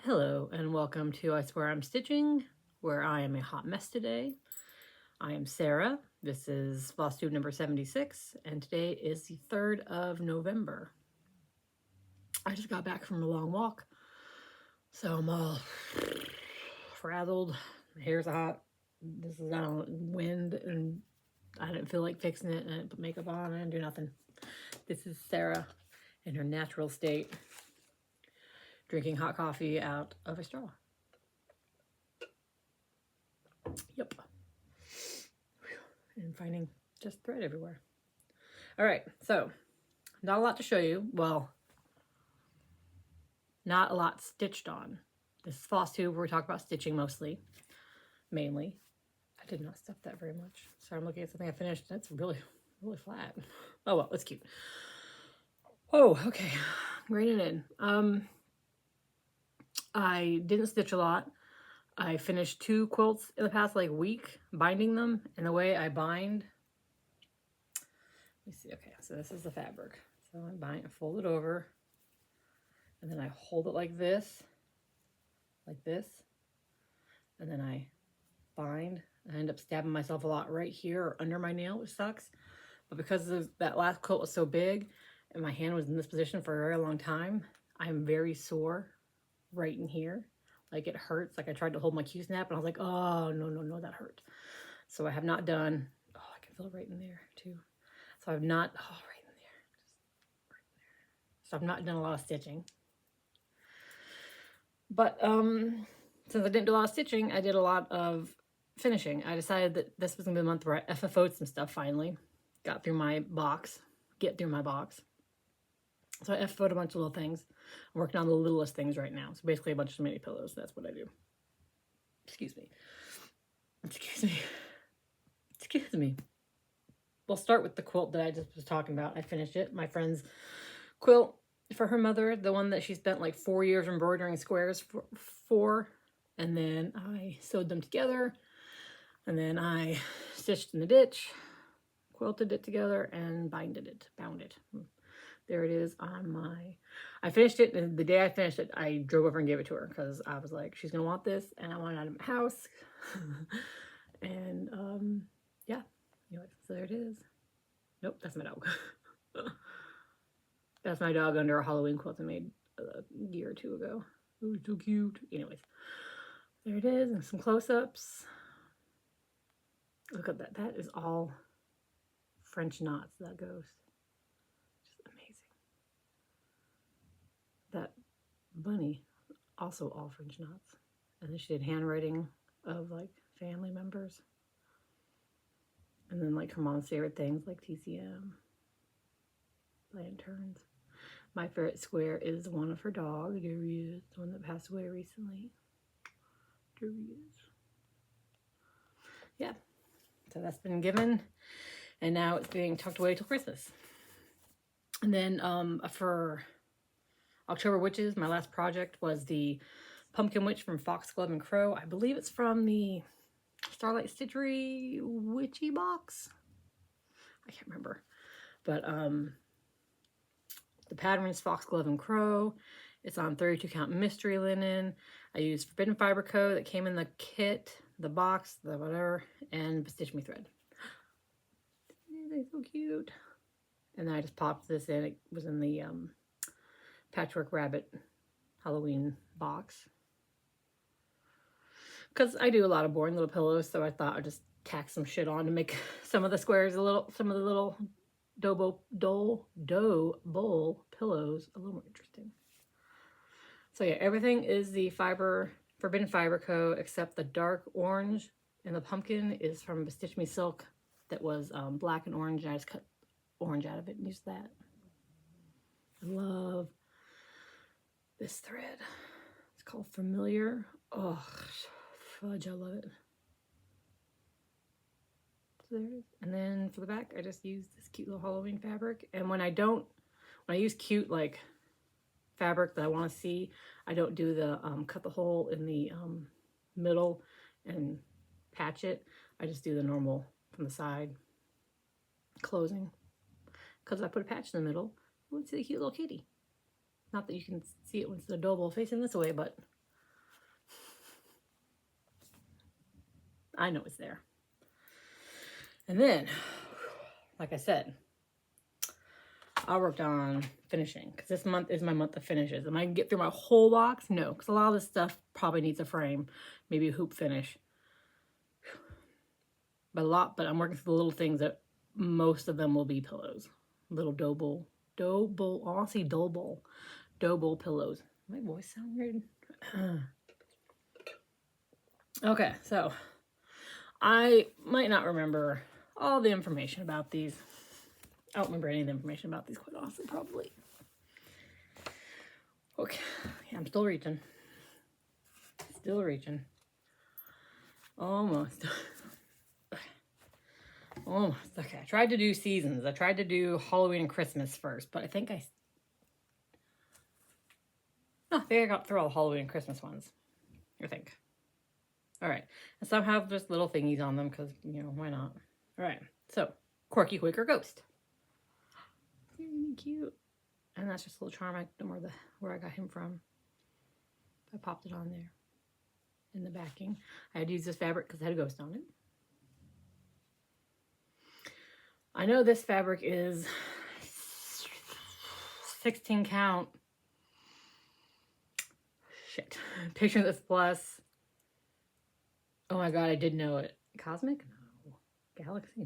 Hello and welcome to I Swear I'm Stitching, where I am a hot mess today. I am Sarah. This is Flosstube number 76, and today is the 3rd of November. I just got back from a long walk, so I'm all frazzled. My hair's hot. This is out wind, and I didn't feel like fixing it, and I didn't put makeup on, I didn't do nothing. This is Sarah in her natural state, drinking hot coffee out of a straw. Yep. And finding just thread everywhere. All right, so not a lot to show you. Well, not a lot stitched on. This is Flosstube where we talk about stitching mainly. I did not stuff that very much. So I'm looking at something I finished. That's really flat. Oh well, it's cute. Oh, okay. Reining in. I didn't stitch a lot. I finished 2 quilts in the past week, binding them. And the way I bind, let me see. Okay, so this is the fabric. So I fold it over, and then I hold it like this, and then I bind. I end up stabbing myself a lot right here or under my nail, which sucks. But because that last quilt was so big, and my hand was in this position for a very long time, I'm very sore right in here. Like it hurts. Like I tried to hold my Q-snap, and I was like, oh, no, that hurt. So I have not done, oh, I can feel it right in there too. So I've not, oh, right in there. Just right in there. So I've not done a lot of stitching. But since I didn't do a lot of stitching, I did a lot of finishing. I decided that this was gonna be the month where I FFO'd some stuff finally. Get through my box. So I FFO'd a bunch of little things. I'm working on the littlest things right now. So basically a bunch of mini pillows. That's what I do. Excuse me. We'll start with the quilt that I just was talking about. I finished it. My friend's quilt for her mother, the one that she spent like 4 years embroidering squares for, and then I sewed them together, and then I stitched in the ditch, quilted it together, and bound it. There it is on my, I finished it, and the day I finished it, I drove over and gave it to her, because I was like, she's gonna want this, and I want it out of my house. And yeah, anyway, so there it is. Nope, that's my dog. That's my dog under a Halloween quilt I made a year or 2 ago. It was so cute. Anyways, there it is, and some close-ups. Look at that. That is all French knots, that ghost. Just amazing. That bunny, also all French knots. And then she did handwriting of like family members. And then like her mom's favorite things like TCM, lanterns. My favorite square is one of her dogs. There he is, the one that passed away recently. There he is. Yeah, so that's been given, and now it's being tucked away till Christmas. And then for October Witches, my last project was the Pumpkin Witch from Foxglove and Crow. I believe it's from the Starlight Stitchery Witchy box. I can't remember, but the pattern is Foxglove and Crow. It's on 32 count mystery linen. I used Forbidden Fiber Co. that came in the kit, the box, the whatever, and Stitch Me thread. They're so cute. And then I just popped this in. It was in the Patchwork Rabbit Halloween box. Because I do a lot of boring little pillows, so I thought I'd just tack some shit on to make some of the squares some of the little dough bowl pillows a little more interesting. So yeah, everything is the Forbidden Fiber Co. except the dark orange, and the pumpkin is from Stitch Me Silk that was black and orange, and I just cut orange out of it and used that. I love this thread. It's called Familiar. Oh, fudge, I love it. And then for the back, I just use this cute little Halloween fabric. And when I use cute like fabric that I want to see, I don't do the cut the hole in the middle and patch it. I just do the normal from the side closing, because I put a patch in the middle. You want to see the cute little kitty. Not that you can see it when it's adorable facing this way, but I know it's there. And then, like I said, I worked on finishing because this month is my month of finishes. Am I gonna get through my whole box? No, because a lot of this stuff probably needs a frame, maybe a hoop finish. But I'm working through the little things that most of them will be pillows. Little dough bowl, honestly, dough bowl pillows. My voice sound weird. Okay, so I might not remember all the information about these. I don't remember any of the information about these, quite honestly, probably. Okay, yeah, I'm still reaching. Still reaching. Almost. Almost. Okay, I tried to do seasons. I tried to do Halloween and Christmas first, but I think I got through all the Halloween and Christmas ones. I think. All right. And some have just little thingies on them because, you know, why not? All right. So, Quirky Quaker Ghost. Really cute. And that's just a little charm. I don't know where I got him from. I popped it on there in the backing. I had to use this fabric because it had a ghost on it. I know this fabric is 16 count. Shit. Picture this plus. Oh my god, I did know it. Cosmic? No. Galaxy? No.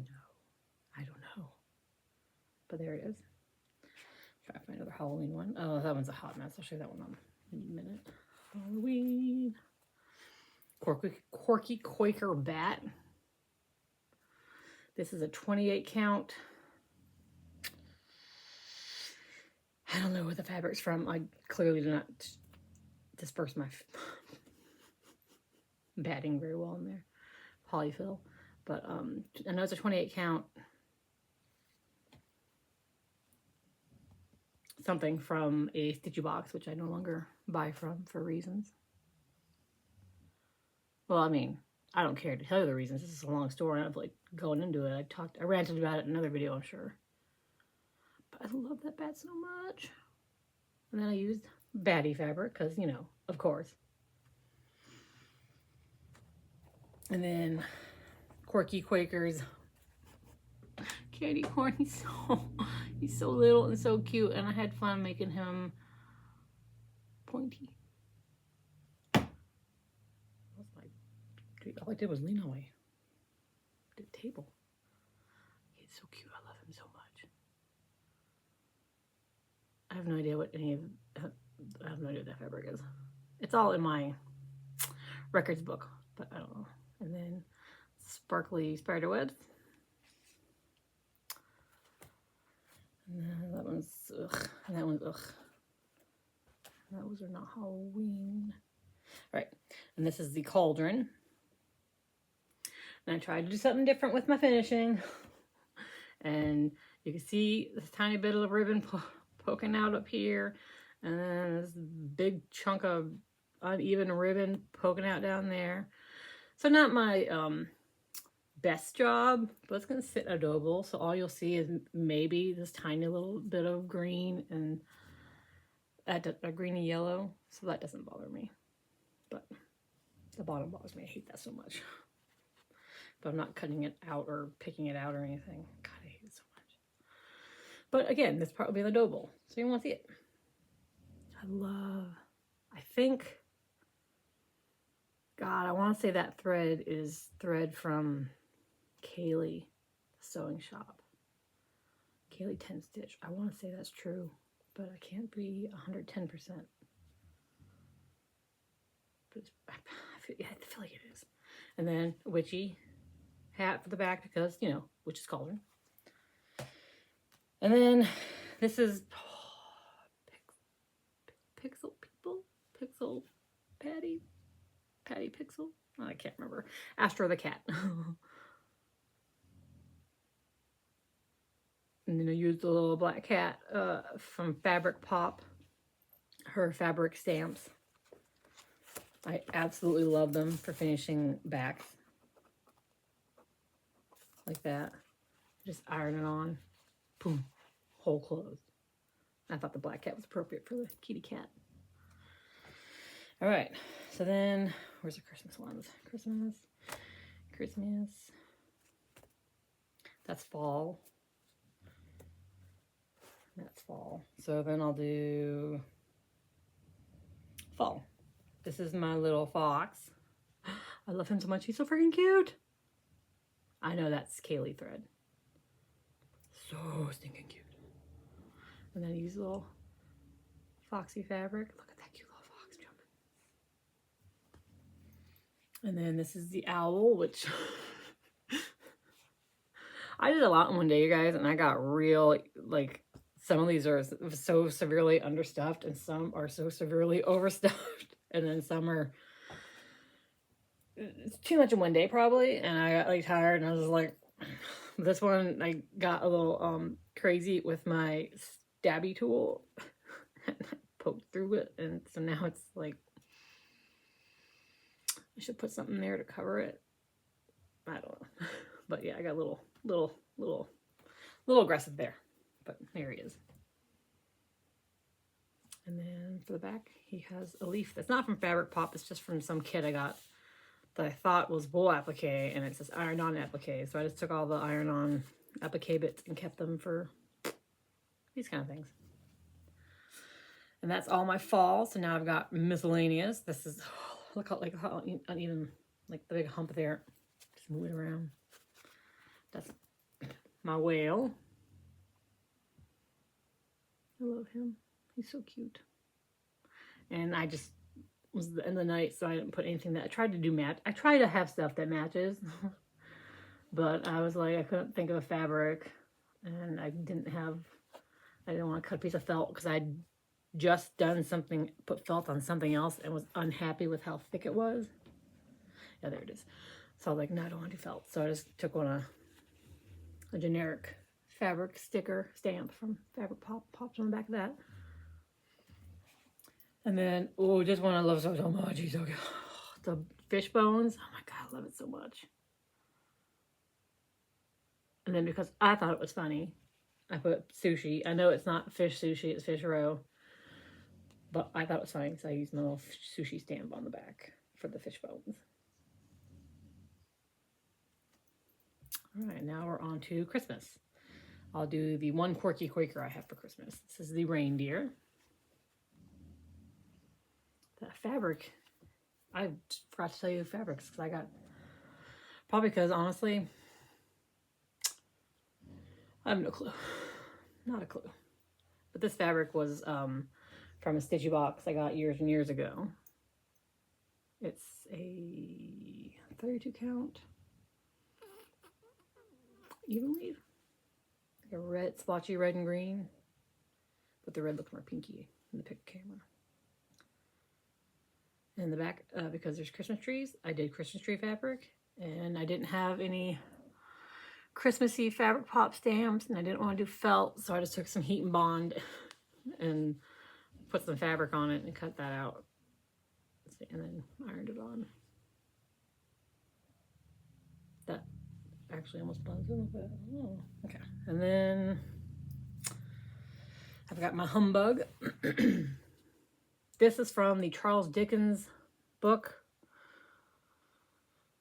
I don't know. But there it is. Try to find another Halloween one. Oh, that one's a hot mess. I'll show you that one in a minute. Halloween. Quirky Quaker Bat. This is a 28 count. I don't know where the fabric's from. I clearly did not disperse my batting very well in there. Polyfill. But I know it's a 28 count. Something from a Stitchy box, which I no longer buy from for reasons. Well, I mean, I don't care to tell you the reasons. This is a long story. I'm like going into it. I ranted about it in another video, I'm sure. But I love that bat so much. And then I used Batty fabric because, you know, of course. And then Quirky Quaker's candy corn. He's so little and so cute, and I had fun making him pointy. All I did was lean away. Did table. He's so cute. I love him so much. I have no idea what I have no idea what that fabric is. It's all in my records book, but I don't know. And then sparkly spider webs. And then that one's ugh. And that one's ugh. Those are not Halloween. All right. And this is the cauldron. And I tried to do something different with my finishing. And you can see this tiny bit of ribbon poking out up here. And then this big chunk of uneven ribbon poking out down there. So not my best job, but it's going to sit adorable. So all you'll see is maybe this tiny little bit of green and a greeny yellow. So that doesn't bother me. But the bottom bothers me. I hate that so much. But I'm not cutting it out or picking it out or anything. God, I hate it so much. But again, this part will be the dough bowl. So you want to see it. I think, God, I want to say that thread is thread from Kaylee Sewing Shop. Kaylee 10 Stitch. I want to say that's true, but I can't be 110%. But I feel like it is. And then witchy hat for the back because, you know, witch's cauldron. And then this is Pixel Patty Pixel. I can't remember. Astro the cat. And then I used the little black cat from Fabric Pop. Her fabric stamps. I absolutely love them for finishing backs. Like that. Just iron it on. Boom. Hole closed. I thought the black cat was appropriate for the kitty cat. Christmas. That's fall. That's fall. So then I'll do fall. This is my little fox. I love him so much. He's so freaking cute. I know that's Kaylee thread. So stinking cute. And then I use a little foxy fabric. Look at that cute little fox jumping. And then this is the owl, which I did a lot in one day, you guys, and I got real, like, some of these are so severely understuffed and some are so severely overstuffed. And then some are too much in one day probably. And I got like tired and I was like, this one I got a little crazy with my stabby tool and I poked through it. And so now it's like, I should put something there to cover it. I don't know. But yeah, I got a little aggressive there. But there he is. And then for the back, he has a leaf that's not from Fabric Pop. It's just from some kit I got that I thought was wool applique, and it says iron-on applique. So I just took all the iron-on applique bits and kept them for these kind of things. And that's all my fall. So now I've got miscellaneous. This is, look how, like, how uneven, like the big hump there. Just move it around. That's my whale. I love him. He's so cute. And I just was the end of the night, so I didn't put anything that I tried to do match. I try to have stuff that matches, but I was like, I couldn't think of a fabric, and I didn't want to cut a piece of felt because I'd just done something, put felt on something else, and was unhappy with how thick it was. Yeah, there it is. So I was like, no, I don't want to do felt. So I just took a generic fabric sticker stamp from Fabric Pop, popped on the back of that. And then, oh, this one I love so much. He's so good. The fish bones. Oh my God, I love it so much. And then because I thought it was funny, I put sushi. I know it's not fish sushi, it's fish roe. But I thought it was funny because I used my little sushi stamp on the back for the fish bones. All right, now we're on to Christmas. I'll do the one quirky Quaker I have for Christmas. This is the reindeer. That fabric, I forgot to tell you the fabrics because I got, probably because honestly, I have no clue. Not a clue. But this fabric was from a stitchy box I got years and years ago. It's a 32 count even weave. Like a red, splotchy red and green. But the red looks more pinky in the pic camera. In the back, because there's Christmas trees, I did Christmas tree fabric. And I didn't have any Christmassy Fabric Pop stamps. And I didn't want to do felt. So I just took some heat and bond and put some fabric on it and cut that out. And then ironed it on. That actually almost blends in with it. Oh, okay. And then I've got my humbug. This is from the Charles Dickens book,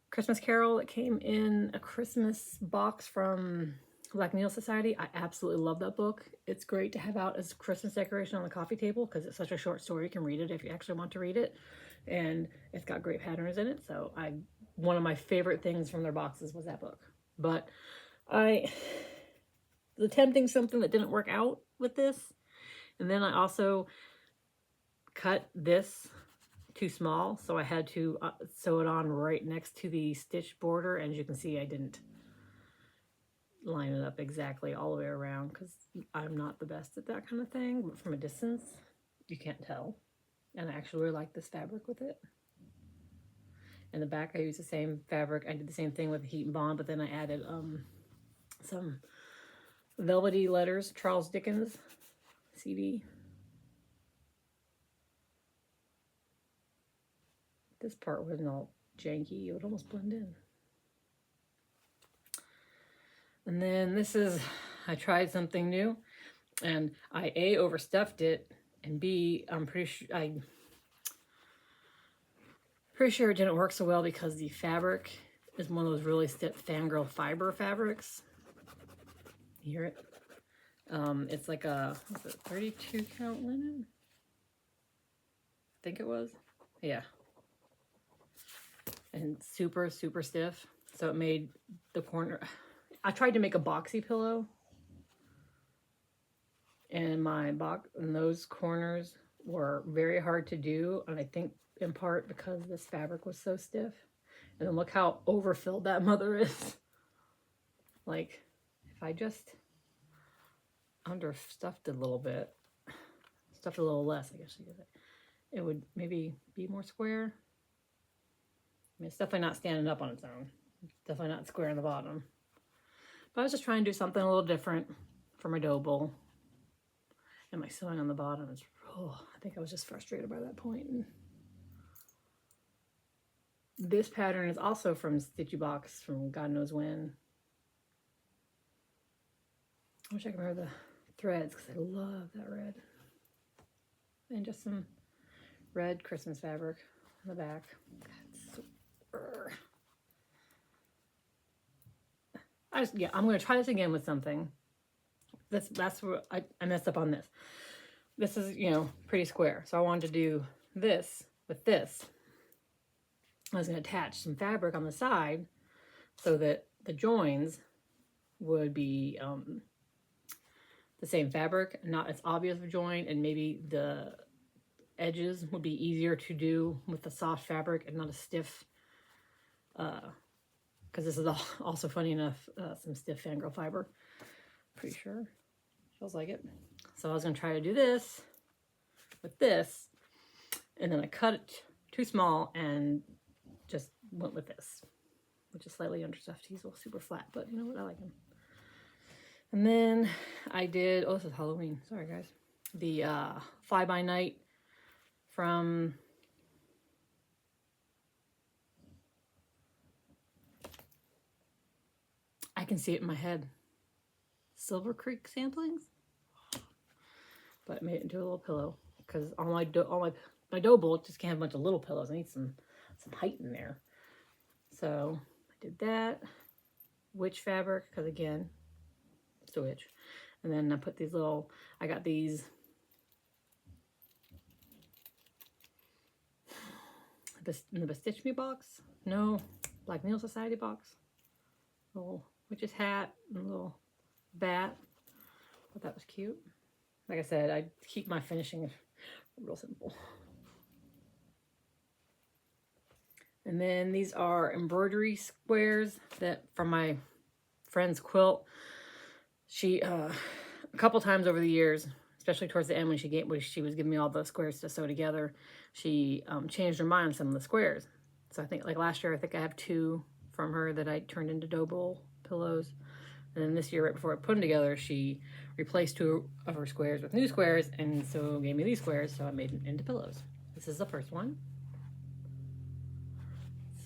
Christmas Carol. It came in a Christmas box from Black Needle Society. I absolutely love that book. It's great to have out as Christmas decoration on the coffee table because it's such a short story. You can read it if you actually want to read it. And it's got great patterns in it. So one of my favorite things from their boxes was that book. But I was attempting something that didn't work out with this. And then I also cut this too small. So I had to sew it on right next to the stitch border. And as you can see, I didn't line it up exactly all the way around because I'm not the best at that kind of thing. But from a distance, you can't tell. And I actually really like this fabric with it. In the back, I used the same fabric. I did the same thing with the heat and bond, but then I added some velvety letters, Charles Dickens CD. This part wasn't all janky. It would almost blend in. And then this is, I tried something new, and I A, overstuffed it, and B, I'm pretty sure it didn't work so well because the fabric is one of those really stiff fangirl fiber fabrics. You hear it? It's like a, what's it, 32 count linen? I think it was. Yeah. And super, super stiff. So it made the corner, I tried to make a boxy pillow. And my box, and those corners were very hard to do. And I think in part because this fabric was so stiff. And then look how overfilled that mother is. Like, if I just understuffed it a little bit, stuffed a little less, I guess you could say, it would maybe be more square. I mean, it's definitely not standing up on its own. It's definitely not square in the bottom. But I was just trying to do something a little different for my dough bowl. And my sewing on the bottom is, oh, I think I was just frustrated by that point. And this pattern is also from Stitchy Box from God knows when. I wish I could remember the threads because I love that red. And just some red Christmas fabric on the back. I'm going to try this again with something. That's where I messed up on this. This is, you know, pretty square. So I wanted to do this with this. I was going to attach some fabric on the side so that the joins would be the same fabric, not as obvious of a join, and maybe the edges would be easier to do with the soft fabric and not a stiff, because this is also, funny enough, some stiff fangirl fiber. Pretty sure. Feels like it. So I was going to try to do this with this, and then I cut it too small and just went with this, which is slightly understuffed. He's all super flat, but you know what? I like him. And then I did, oh, this is Halloween. Sorry, guys. The Fly By Night from I can see it in my head. Silver Creek samplings, but I made it into a little pillow because all my dough bowl just can't have a bunch of little pillows. I need some height in there. So I did that witch fabric because again, it's a witch. And then I put these little. I got these. In the Stitch Me box. No, Black Needle Society box. Little witch's hat and a little bat. Thought that was cute. Like I said, I keep my finishing real simple. And then these are embroidery squares that from my friend's quilt. She a couple times over the years, especially towards the end when she was giving me all the squares to sew together, she changed her mind on some of the squares. So I think like last year, I think I have 2 from her that I turned into dough bowl pillows. And then this year, right before I put them together, she replaced 2 of her squares with new squares, and so gave me these squares, so I made them into pillows. This is the first one.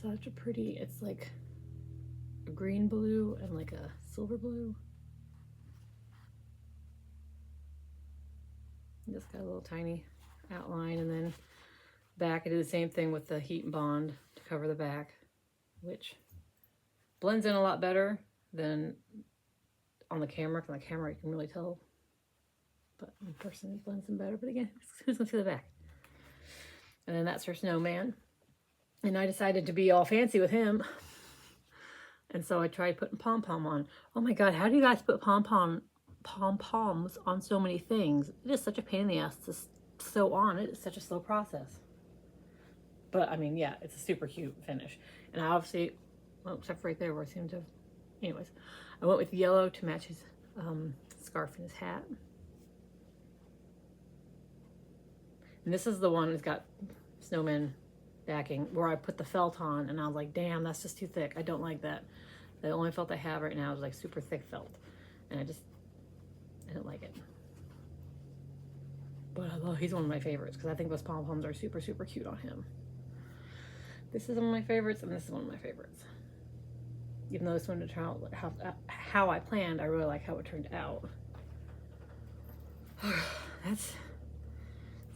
Such a pretty, it's like a green blue and like a silver blue. Just got a little tiny outline, and then back I did the same thing with the heat and bond to cover the back, which blends in a lot better than on the camera. On the camera you can really tell, but in person it blends in better. But again, who's gonna see the back? And then that's her snowman, and I decided to be all fancy with him, and so I tried putting pom-pom on. Oh my god, how do you guys put pom-poms on so many things? It is such a pain in the ass to sew on. It is such a slow process. But I mean, yeah, it's a super cute finish. And I obviously, well, except right there where I seem to have, anyways, I went with yellow to match his scarf and his hat. And this is the one that's got snowman backing where I put the felt on, and I was like, damn, that's just too thick. I don't like that. The only felt I have right now is like super thick felt, and I didn't like it. But he's one of my favorites because I think those pom-poms are super, super cute on him. This is one of my favorites, and this is one of my favorites. Even though this one didn't turn out how I planned, I really like how it turned out.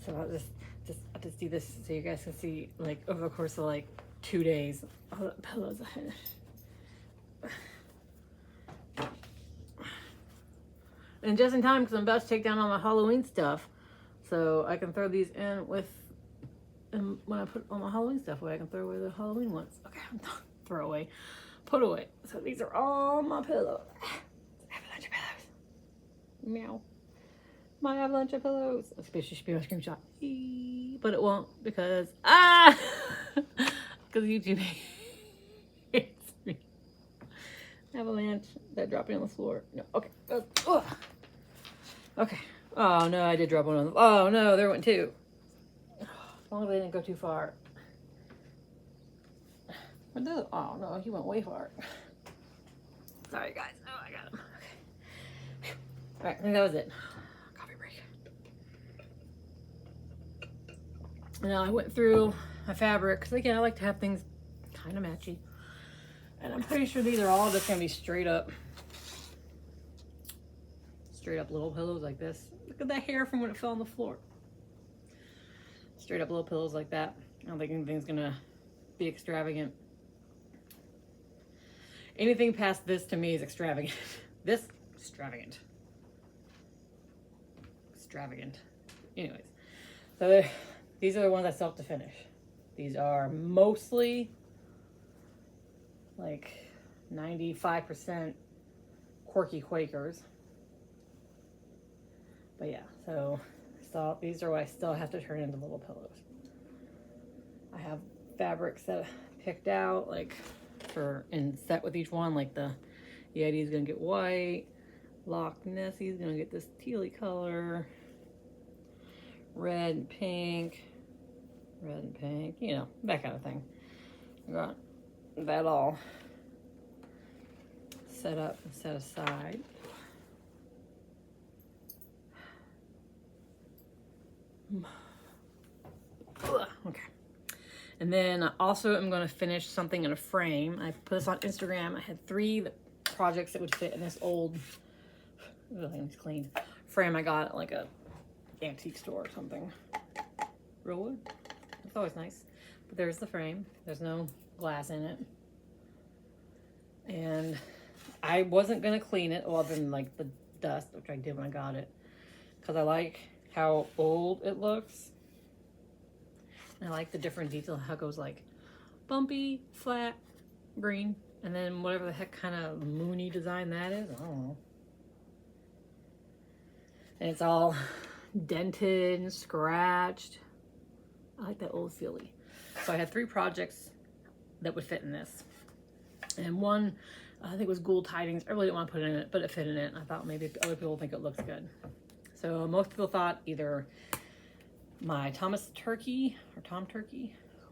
So I'll just do this so you guys can see, like, over the course of like 2 days, all the pillows I finished. And just in time, because I'm about to take down all my Halloween stuff. So I can throw these in with, and when I put all my Halloween stuff away, I can throw away the Halloween ones. Okay, I'm done. Throw away. Put away. So these are all my pillows. Avalanche of pillows. Meow. My avalanche of pillows. This should be my screenshot. But it won't because, because YouTube hates me. Avalanche. That dropping on the floor. No, okay. Okay. Oh no, I did drop one on the, oh no, there went two. As long as they didn't go too far. Oh no, he went way far. Sorry guys. Oh, I got him. Okay. Alright, I think that was it. Coffee break. Now I went through my fabric, because again, I like to have things kind of matchy. And I'm pretty sure these are all just going to be straight up little pillows like this. Look at that hair from when it fell on the floor. Straight up little pillows like that. I don't think anything's going to be extravagant. Anything past this to me is extravagant. This, extravagant. Extravagant. Anyways, so these are the ones I still have to finish. These are mostly like 95% quirky Quakers. But yeah, so these are what I still have to turn into little pillows. I have fabrics that I picked out, like and set with each one, like the Yeti's gonna get white, Loch Nessie's gonna get this tealy color, red and pink, you know, that kind of thing. I got that all set up and set aside. Okay. And then also I'm going to finish something in a frame. I put this on Instagram. I had 3 projects that would fit in this old, it's clean, frame I got at like a antique store or something. Real wood. It's always nice. But there's the frame. There's no glass in it. And I wasn't going to clean it other than like the dust, which I did when I got it. Because I like how old it looks. And I like the different detail, how it goes like bumpy, flat, green, and then whatever the heck kind of moony design that is. I don't know. And it's all dented and scratched. I like that old feely. So I had 3 projects that would fit in this. And one, I think it was Gould Tidings. I really didn't want to put it in it, but it fit in it. And I thought maybe other people think it looks good. So most people thought either my Tom Turkey,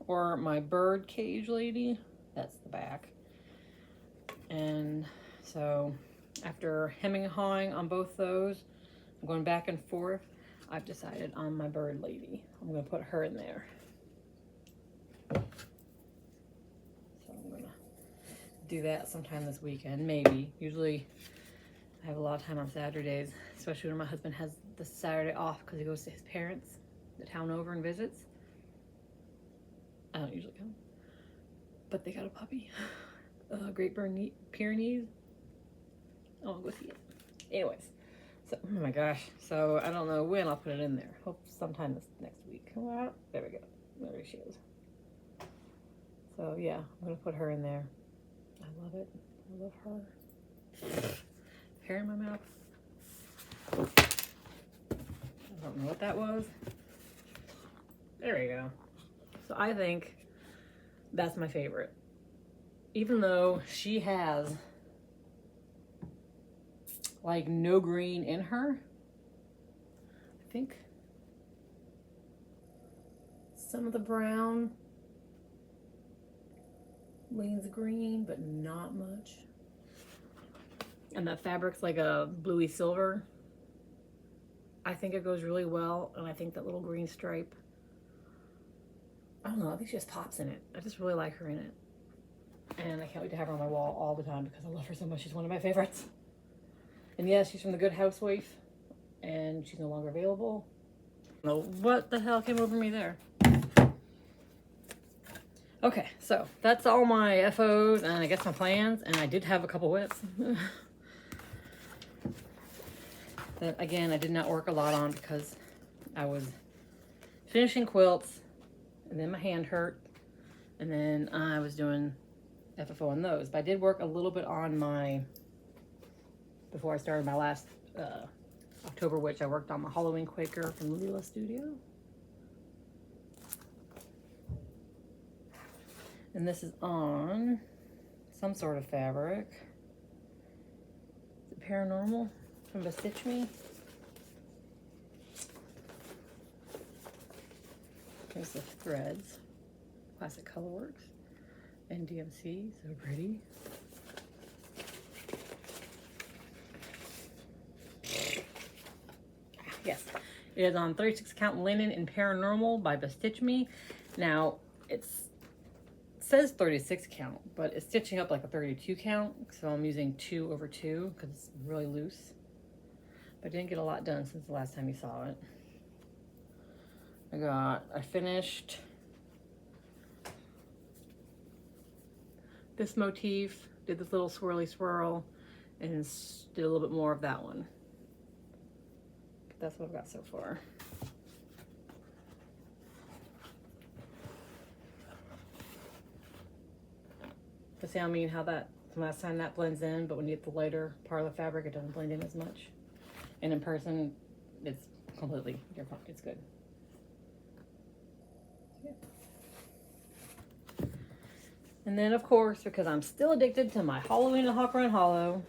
or my bird cage lady. That's the back. And so after hemming and hawing on both those, I'm going back and forth, I've decided on my bird lady. I'm going to put her in there. So I'm going to do that sometime this weekend, maybe. Usually I have a lot of time on Saturdays, especially when my husband has the Saturday off because he goes to his parents, the town over, and visits. I don't usually come, but they got a puppy, Great Pyrenees. I want to go see it. Anyways, so oh my gosh, so I don't know when I'll put it in there. Hope sometime this next week. Well, there we go. There she is. So yeah, I'm gonna put her in there. I love it. I love her. Hair in my mouth. I don't know what that was. There we go. So I think that's my favorite. Even though she has like no green in her, I think some of the brown leans green, but not much. And the fabric's like a bluey silver. I think it goes really well, and I think that little green stripe, I don't know, I think she just pops in it. I just really like her in it. And I can't wait to have her on my wall all the time because I love her so much. She's one of my favorites. And yeah, she's from The Good Housewife, and she's no longer available. I don't know what the hell came over me there. Okay, so that's all my FOs and I guess my plans, and I did have a couple whips. That again, I did not work a lot on because I was finishing quilts and then my hand hurt and then I was doing FFO on those. But I did work a little bit on my, before I started my last October witch, I worked on my Halloween Quaker from Lila Studio. And this is on some sort of fabric. Is it Paranormal from Stitch Me? Here's the threads. Classic Colorworks. And DMC, so pretty. Yes, it is on 36 count linen in Paranormal by Stitch Me. Now, it says 36 count, but it's stitching up like a 32 count, so I'm using 2/2 because it's really loose. But I didn't get a lot done since the last time you saw it. I finished this motif, did this little swirly swirl, and did a little bit more of that one. That's what I've got so far. But see, I mean how that last time that blends in, but when you get the lighter part of the fabric, it doesn't blend in as much. And in person, it's completely different. It's good. Yeah. And then, of course, because I'm still addicted to my Halloween and Hawk Run Hollow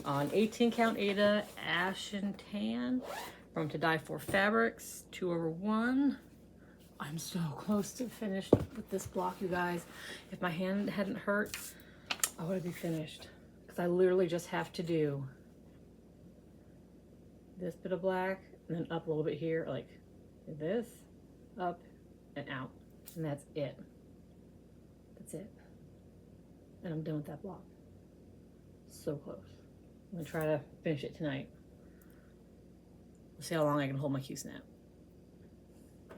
on 18 count Ada Ash and Tan from To Die For Fabrics, 2/1. I'm so close to finished with this block, you guys. If my hand hadn't hurt, I would be finished. Because I literally just have to do this bit of black and then up a little bit here, like this, up and out. And that's it. That's it. And I'm done with that block. So close. I'm gonna try to finish it tonight. We'll see how long I can hold my Q-snap.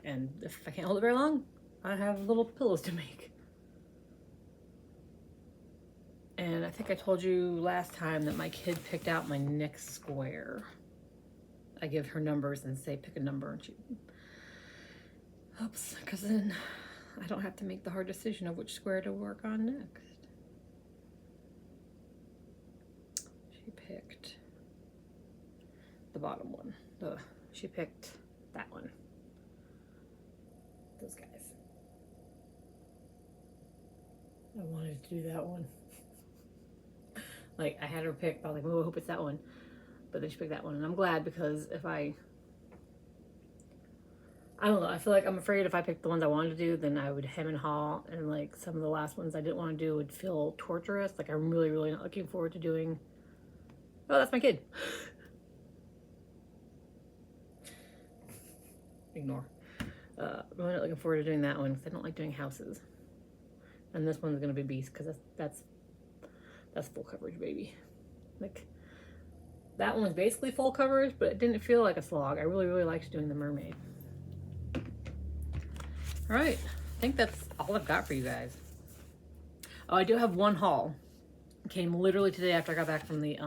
And if I can't hold it very long, I have little pillows to make. And I think I told you last time that my kid picked out my next square. I give her numbers and say pick a number, and she helps, because then I don't have to make the hard decision of which square to work on next. She picked the bottom one. She picked that one. Those guys. I wanted to do that one. Like, I had her pick, I was like, oh, I hope it's that one. But then she picked that one, and I'm glad, because if I don't know, I feel like I'm afraid if I picked the ones I wanted to do, then I would hem and haw, and like some of the last ones I didn't want to do would feel torturous. Like, I'm really, really not looking forward to doing. Oh, that's my kid. Ignore. I'm really not looking forward to doing that one because I don't like doing houses. And this one's gonna be beast because that's full coverage, baby. Like, that one was basically full coverage, but it didn't feel like a slog. I really, really liked doing the mermaid. All right, I think that's all I've got for you guys. Oh, I do have one haul. It came literally today after I got back from the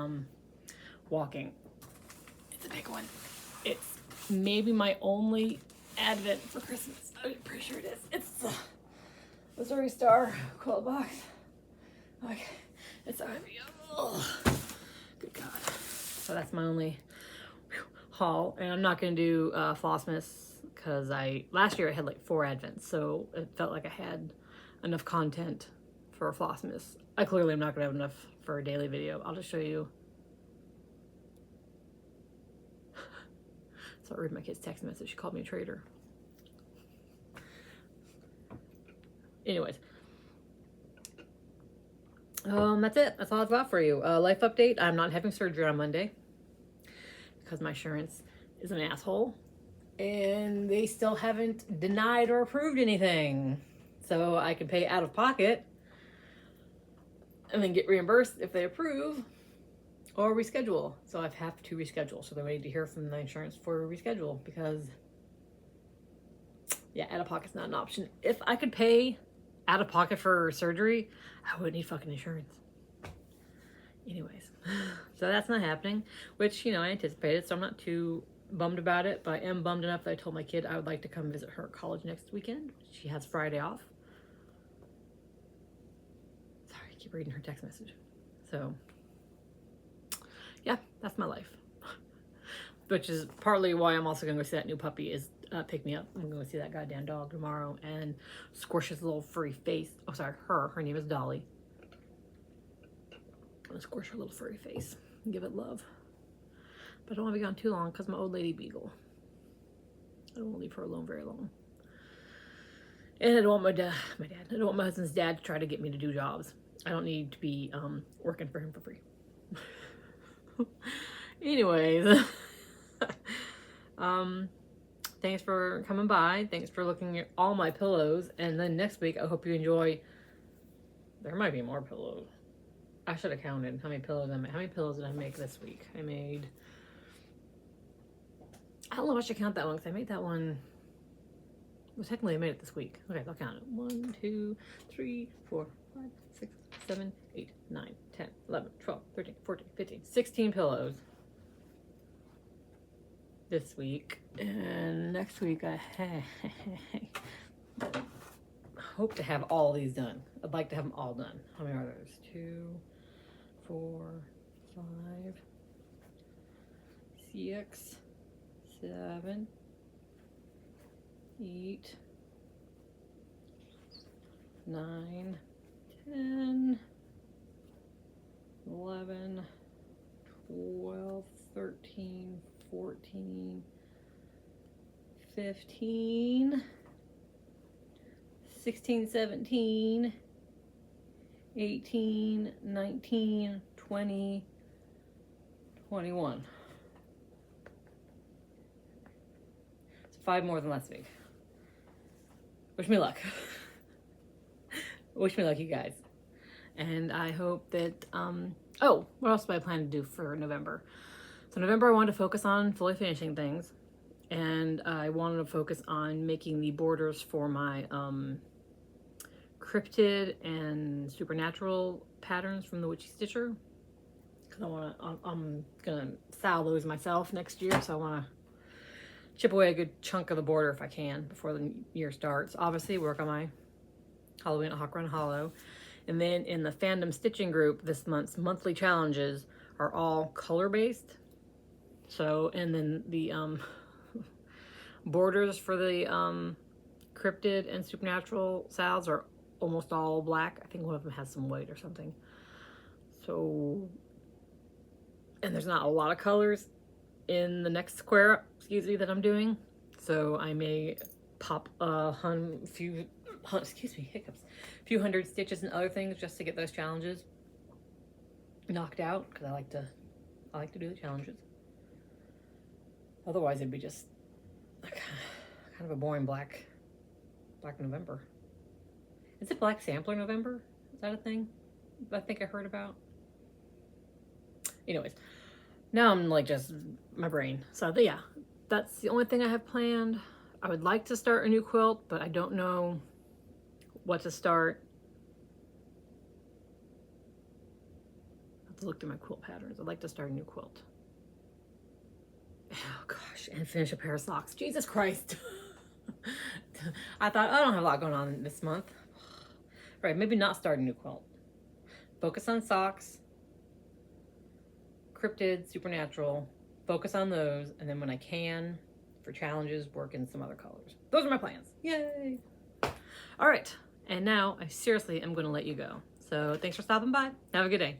walking. It's a big one. It's maybe my only advent for Christmas. I'm pretty sure it is. It's the Missouri Star quilt box. Okay, it's so heavy. Oh, good God. So that's my only haul, and I'm not gonna do Flossmas because last year I had like 4 advents, so it felt like I had enough content for a Flossmas. I clearly am not gonna have enough for a daily video. I'll just show you. So I read my kid's text message. She called me a traitor. Anyways. That's it. That's all I've got for you. Life update. I'm not having surgery on Monday because my insurance is an asshole. And they still haven't denied or approved anything. So I can pay out of pocket and then get reimbursed if they approve. Or reschedule. So I have to reschedule. So they're waiting to hear from the insurance for a reschedule because, yeah, out of pocket's not an option. If I could pay out of pocket for surgery, I would need fucking insurance. Anyways, so that's not happening, which, you know, I anticipated, so I'm not too bummed about it, but I am bummed enough that I told my kid I would like to come visit her at college next weekend. She has Friday off. Sorry, I keep reading her text message. So, yeah, that's my life. Which is partly why I'm also going to go see that new puppy is pick me up. I'm going to see that goddamn dog tomorrow and squish his little furry face. Oh, sorry, her name is Dolly. I'm going to squish her little furry face and give it love. But I don't want to be gone too long because my old lady beagle. I don't want to leave her alone very long. And I don't want my dad, I don't want my husband's dad to try to get me to do jobs. I don't need to be working for him for free. Anyways, thanks for coming by. Thanks for looking at all my pillows. And then next week, I hope you enjoy. There might be more pillows. I should have counted how many pillows I made. How many pillows did I make this week? I don't know if I should count that one because I made that one. Well, technically I made it this week. Okay, I'll count it. 1, 2, 3, 4, 5, 6, 7, 8, 9, 10, 11, 12, 13, 14, 15, 16 pillows this week. And next week I hope to have all these done. I'd like to have them all done. How many are there? 2, 4, 5, 6, 7, 8, 9, 10, 11, 12, 13, 14, 15, 16, 17, 18, 19, 20, 21. It's 5 more than last week. Wish me luck. Wish me luck, you guys. And I hope that, oh, what else do I plan to do for November? So November I wanted to focus on fully finishing things. And I wanted to focus on making the borders for my cryptid and supernatural patterns from the Witchy Stitcher. Because I'm gonna style those myself next year, so I want to chip away a good chunk of the border if I can before the year starts. Obviously, work on my Halloween at Hawk Run Hollow. And then in the fandom stitching group, this month's monthly challenges are all color-based. So, and then the borders for the cryptid and supernatural salves are almost all black. I think one of them has some white or something. So, and there's not a lot of colors in the next square, that I'm doing. So I may pop a few hundred stitches and other things just to get those challenges knocked out, because I like to do the challenges. Otherwise it'd be just kind of a boring black November. Is it Black Sampler November? Is that a thing I think I heard about? Anyways, now I'm like just my brain. So yeah, that's the only thing I have planned. I would like to start a new quilt, but I don't know what to start. I have to look through my quilt patterns. I'd like to start a new quilt. Oh gosh, and finish a pair of socks. Jesus Christ. I thought, I don't have a lot going on this month. Right, maybe not start a new quilt. Focus on socks, cryptid, supernatural, focus on those, and then when I can, for challenges, work in some other colors. Those are my plans. Yay! All right, and now I seriously am going to let you go. So thanks for stopping by. Have a good day.